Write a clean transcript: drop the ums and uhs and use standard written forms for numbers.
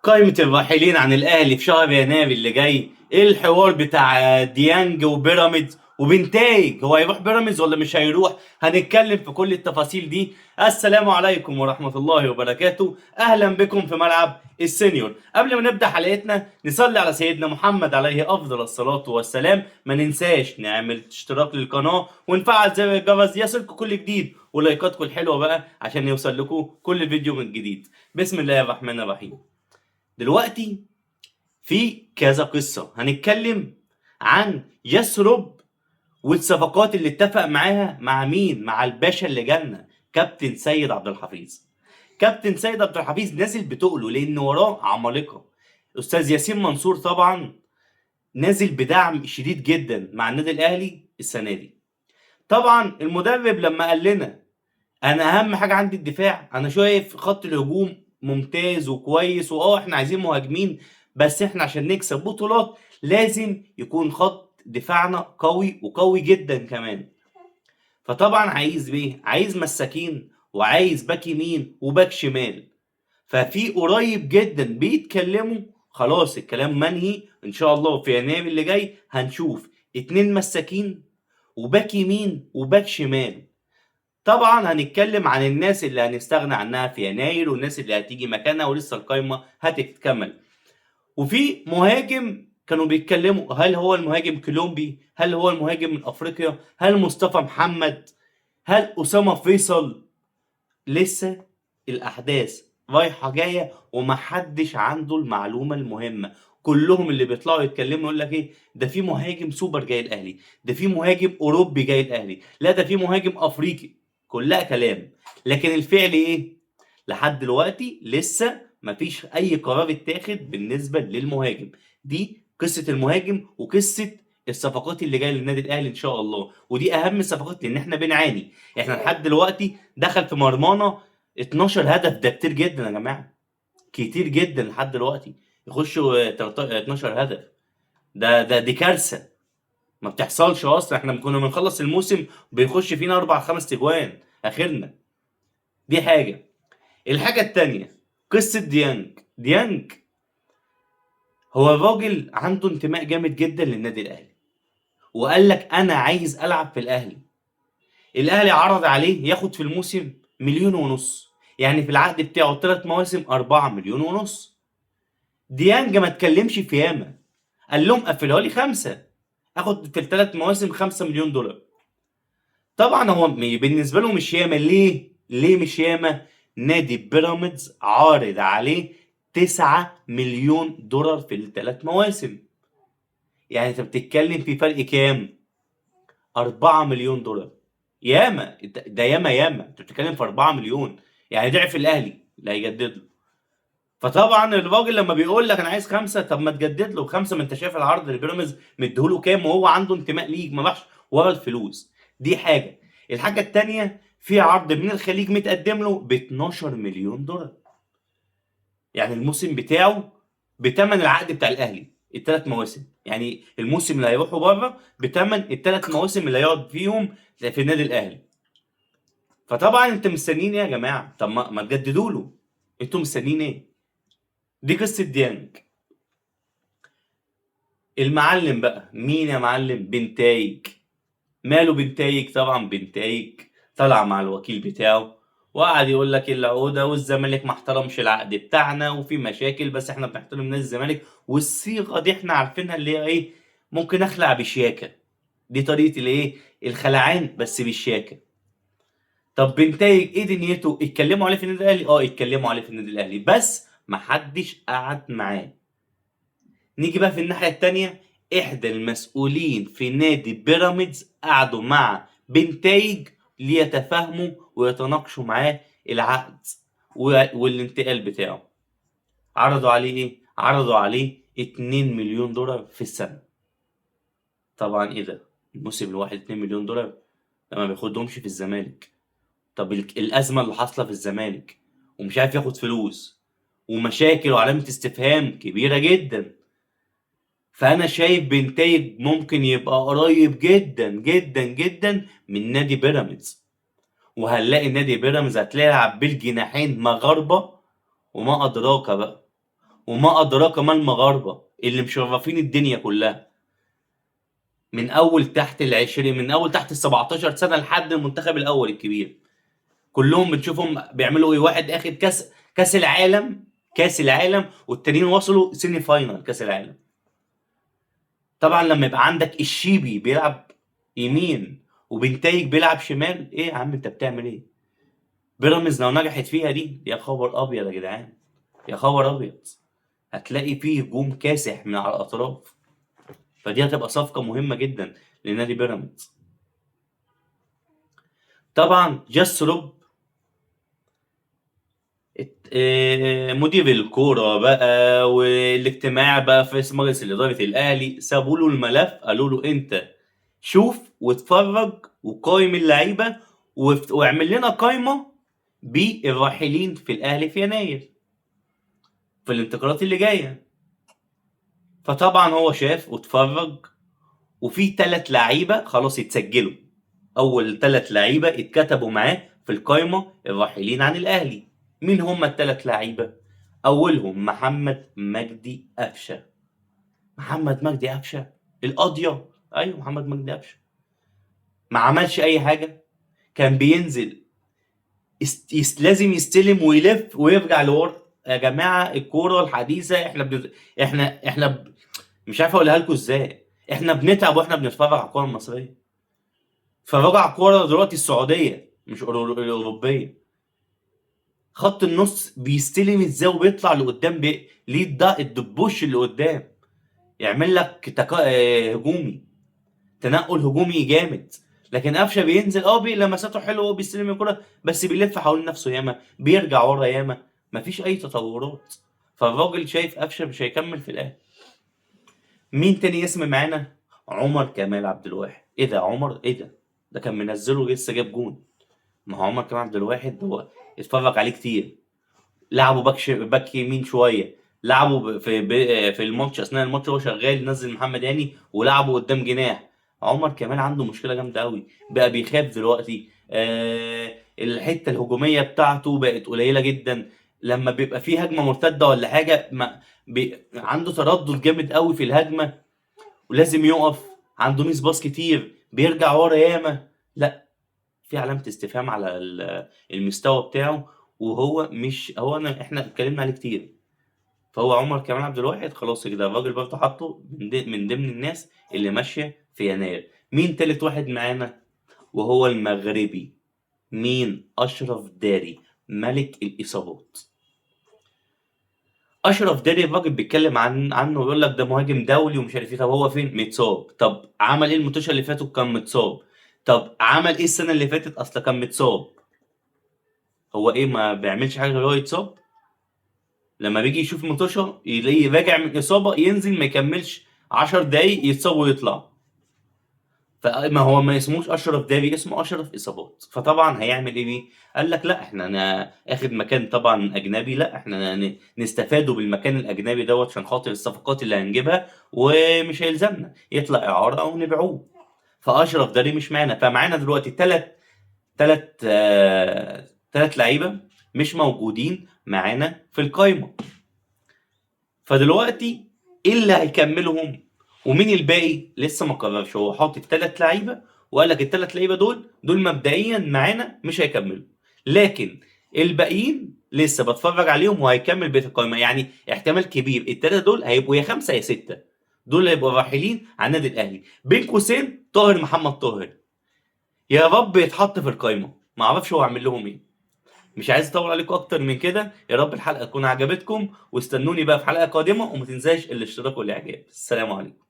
قائمة الراحلين عن الأهلي في شهر يناير اللي جاي. ايه الحوار بتاع ديانج وبيراميدز وبنتايج؟ هو هيروح بيراميدز ولا مش هيروح؟ هنتكلم في كل التفاصيل دي. السلام عليكم ورحمة الله وبركاته، أهلا بكم في ملعب السينيور. قبل ما نبدأ حلقتنا نصلي على سيدنا محمد عليه أفضل الصلاة والسلام. ما ننساش نعمل اشتراك للقناة ونفعل زر الجرس يصلكم كل جديد، ولايكاتكم الحلوة بقى عشان يوصل لكم كل فيديو من جديد. بسم الله الرحمن الرحيم. دلوقتي في كذا قصة هنتكلم عن يثرب والصفقات اللي اتفق معاها مع مين؟ مع الباشا اللي جالنا كابتن سيد عبد الحفيظ. كابتن سيد عبد الحفيظ نازل بتقله لان وراه عمالقة. استاذ ياسين منصور طبعا نازل بدعم شديد جدا مع النادي الاهلي السنة دي. طبعا المدرب لما قال لنا انا اهم حاجة عندي الدفاع، انا شايف خط الهجوم ممتاز وكويس، احنا عايزين مهاجمين، بس احنا عشان نكسب بطولات لازم يكون خط دفاعنا قوي وقوي جدا كمان. فطبعا عايز ايه؟ عايز مساكين وعايز باك يمين وباك شمال. ففي قريب جدا بيتكلموا، خلاص الكلام منهي ان شاء الله في يناير اللي جاي هنشوف 2 مساكين وباك يمين وباك شمال. طبعا هنتكلم عن الناس اللي هنستغنى عنها في يناير والناس اللي هتيجي مكانها، ولسه القايمة هتتكمل. وفي مهاجم كانوا بيتكلموا هل هو المهاجم كولومبي، هل هو المهاجم من افريقيا، هل مصطفى محمد، هل اسامة فيصل. لسه الاحداث رايحة جاية ومحدش عنده المعلومة المهمة. كلهم اللي بيطلعوا يتكلموا يقول لك ايه؟ ده في مهاجم سوبر جاي الاهلي، ده في مهاجم اوروبي جاي الاهلي، لا ده في مهاجم افريقي. كلها كلام، لكن الفعل ايه؟ لحد دلوقتي لسه مفيش اي قرار اتاخد بالنسبه للمهاجم. دي قصه المهاجم وقصه الصفقات اللي جايه للنادي الاهلي ان شاء الله، ودي اهم الصفقات لان احنا بنعاني. احنا لحد دلوقتي دخل في مرمانا 12 هدف، ده كتير جدا يا جماعه، كتير جدا لحد دلوقتي يخشوا 12 هدف. دي كارثه ما بتحصلش اصلا. احنا كنا بنخلص الموسم بيخش فينا 4 5 تجوان اخرنا. دي حاجه. الحاجه التانيه قصه ديانج هو الراجل عنده انتماء جامد جدا للنادي الاهلي، وقال لك انا عايز العب في الاهلي. الاهلي عرض عليه ياخد في الموسم 1.5 مليون، يعني في العقد بتاعه 3 مواسم 4.5 مليون. ديانج ما اتكلمش في ياما، قال لهم قفلها لي 5، اخد في ال3 مواسم 5 مليون دولار. طبعا هو بالنسبه له مش ياما. ليه مش ياما؟ نادي بيراميدز عارض عليه 9 مليون دولار في ال3 مواسم. يعني انت بتتكلم في فرق كام؟ 4 مليون دولار. ياما، ده ياما انت بتتكلم في 4 مليون، يعني ضعف الاهلي اللي هيجدد له. فطبعا الراجل لما بيقول لك انا عايز 5، طب ما تجدد له 5، ما انت شايف العرض اللي بيراميدز مديهوله كام وهو عنده انتماء ليك، ما راحش ورا الفلوس. دي حاجه. الحاجه التانيه في عرض من الخليج متقدم له ب 12 مليون دولار، يعني الموسم بتاعه بتمن العقد بتاع الاهلي ال3 مواسم، يعني الموسم اللي هيروحوا بره بتمن ال3 مواسم اللي هيقعد فيهم في النادي الاهلي. فطبعا انت مستنيين ايه يا جماعه؟ طب ما تجددوا له، انتوا مستنيين ايه؟ دي قصه ديانج. المعلم بقى مين يا معلم؟ بنتايج. ماله بنتايج؟ طبعا بنتايج طلع مع الوكيل بتاعه وقعد يقول لك العقودة والزمالك ما احترمش العقد بتاعنا وفي مشاكل، بس احنا بنحترم نادي الزمالك، والصيغة دي احنا عارفينها اللي هي ايه؟ ممكن اخلع بشياكة. دي طريقة الايه؟ الخلعان بس بالشياكة. طب بنتايج ايه دنيته؟ اتكلموا عليه في النادي الاهلي؟ اتكلموا عليه في النادي الاهلي بس محدش قعد معاه. نيجي بقى في الناحية التانية، احدى المسؤولين في نادي بيراميدز قعدوا مع بنتايج ليتفاهموا ويتناقشوا معاه العقد والانتقال بتاعه. عرضوا عليه ايه؟ عرضوا عليه 2 مليون دولار في السنة. طبعا ايه ده؟ الموسم الواحد 2 مليون دولار؟ ده ما بياخدهمش في الزمالك. طب الأزمة اللي حاصلة في الزمالك ومش عارف ياخد فلوس ومشاكل وعلامة استفهام كبيرة جدا. فانا شايف بنتايج ممكن يبقى قريب جدا جدا جدا من نادي بيراميدز، وهنلاقي نادي بيراميدز هتلاعب بالجناحين مغاربه وما ادراك بقى. وما ادراك ما المغاربه اللي مشرفين الدنيا كلها، من اول تحت العشرين، من اول تحت ال17 سنه لحد المنتخب الاول الكبير، كلهم بتشوفهم بيعملوا ايه. واحد اخد كاس العالم، كاس العالم، والتانيين وصلوا سيمي فاينال كاس العالم. طبعا لما يبقى عندك الشيبي بيلعب يمين وبنتايج بيلعب شمال، ايه يا عم انت بتعمل ايه؟ بيراميدز لو نجحت فيها دي، يا خبر ابيض يا جدعان، يا خبر ابيض، هتلاقي فيه هجوم كاسح من على الاطراف. فدي هتبقى صفقه مهمه جدا لنادي بيراميدز. طبعا جاستروب مدير الكوره بقى والاجتماع بقى في مجلس اداره الاهلي، سابوا له الملف، قالوا له انت شوف واتفرج وقايم اللعيبه واعمل لنا قايمه بالراحلين في الاهلي في يناير في الانتقالات اللي جايه. فطبعا هو شاف واتفرج، وفي 3 لعيبه خلاص يتسجلوا، اول 3 لعيبه اتكتبوا معاه في القايمه الراحلين عن الاهلي. مين هم ال3 لعيبه؟ اولهم محمد مجدي قفشه. محمد مجدي قفشه القاضيه، ايوه محمد مجدي قفشه، ما عملش اي حاجه، كان بينزل لازم يستلم ويلف ويرجع لورا. يا جماعه الكوره الحديثه مش عارف اقولها لكم ازاي، احنا بنتعب واحنا بنتفرج على الكوره المصريه. اتفرجوا على الكوره دلوقتي السعوديه مش الاوروبيه، خط النص بيستلم ازاي وبيطلع لقدام ليه ده الدبوش اللي قدام يعمل لك هجومي، تنقل هجومي جامد. لكن قفشه بينزل لمساته حلوه وبيستلم الكوره، بس بيلف حوالين نفسه ياما، بيرجع ورا ياما، مفيش اي تطورات. فالراجل شايف قفشه مش هيكمل في الاهلي. مين تاني اسم معانا؟ عمر كمال عبد الواحد. ايه ده عمر؟ ايه ده كان منزله لسه جاب جون. ما هو عمر كمال عبد الواحد هو اتفرج عليه كتير، لعبه باك يمين شويه، لعبه في الماتش، اثناء الماتش هو شغال نزل محمد هاني ولعبه قدام جناح. عمر كمال عنده مشكله جامده قوي، بقى بيخاف دلوقتي، الحته الهجوميه بتاعته بقت قليله جدا. لما بيبقى فيه هجمه مرتده ولا حاجه ما عنده تردد جامد قوي في الهجمه، ولازم يقف، عنده ميس باص كتير، بيرجع ورا ياما. لا، في علامه استفهام على المستوى بتاعه، وهو مش هو احنا اتكلمنا عليه كتير. فهو عمر كمال عبد الواحد خلاص كده الراجل برضه حاطه من ضمن الناس اللي ماشيه في يناير. مين تالت واحد معانا؟ وهو المغربي، مين؟ اشرف داري، ملك الاصابات. اشرف داري الراجل بيتكلم عنه ويقول لك ده مهاجم دولي ومش عارف ايه. طب هو فين؟ متصاب. طب عمل ايه الماتش اللي فاتوا؟ كان متصاب. طب عمل ايه السنه اللي فاتت؟ اصلا كان متصاب. هو ايه ما بيعملش حاجه غير هو يتصاب؟ لما بيجي يشوف مطوشة يلاقيه راجع من إصابة، ينزل ما يكملش 10 دقايق يتصاب ويطلع. فما هو ما اسموش أشرف داري، اسمه أشرف إصابات. فطبعا هيعمل إيه بيه؟ قال لك لا إحنا أنا آخد مكان طبعا أجنبي، لا إحنا نستفادوا بالمكان الأجنبي دوت عشان خاطر الصفقات اللي هنجيبها، ومش هيلزمنا يطلع إعارة أو نبيعوه. فأشرف داري مش معانا. فمعانا دلوقتي تلات لعيبة مش موجودين معانا في القايمة. فدلوقتي ايه اللي هيكملهم ومين الباقي لسه ما قررش. هو حاطط 3 لعيبه وقال لك ال3 لعيبه دول مبدئيا معانا مش هيكملوا، لكن الباقيين لسه بتفرج عليهم وهيكمل بيت القائمه. يعني احتمال كبير ال3 دول هيبقوا يا 5 يا 6، دول اللي هيبقوا راحلين عن النادي الاهلي. بين قوسين طاهر محمد طاهر، يا رب يتحط في القايمه، ما اعرفش هو عامل لهم ايه. مش عايز اطول عليكم اكتر من كده، يا رب الحلقه تكون عجبتكم، واستنوني بقى في حلقه قادمه، وما تنساش الاشتراك والاعجاب. السلام عليكم.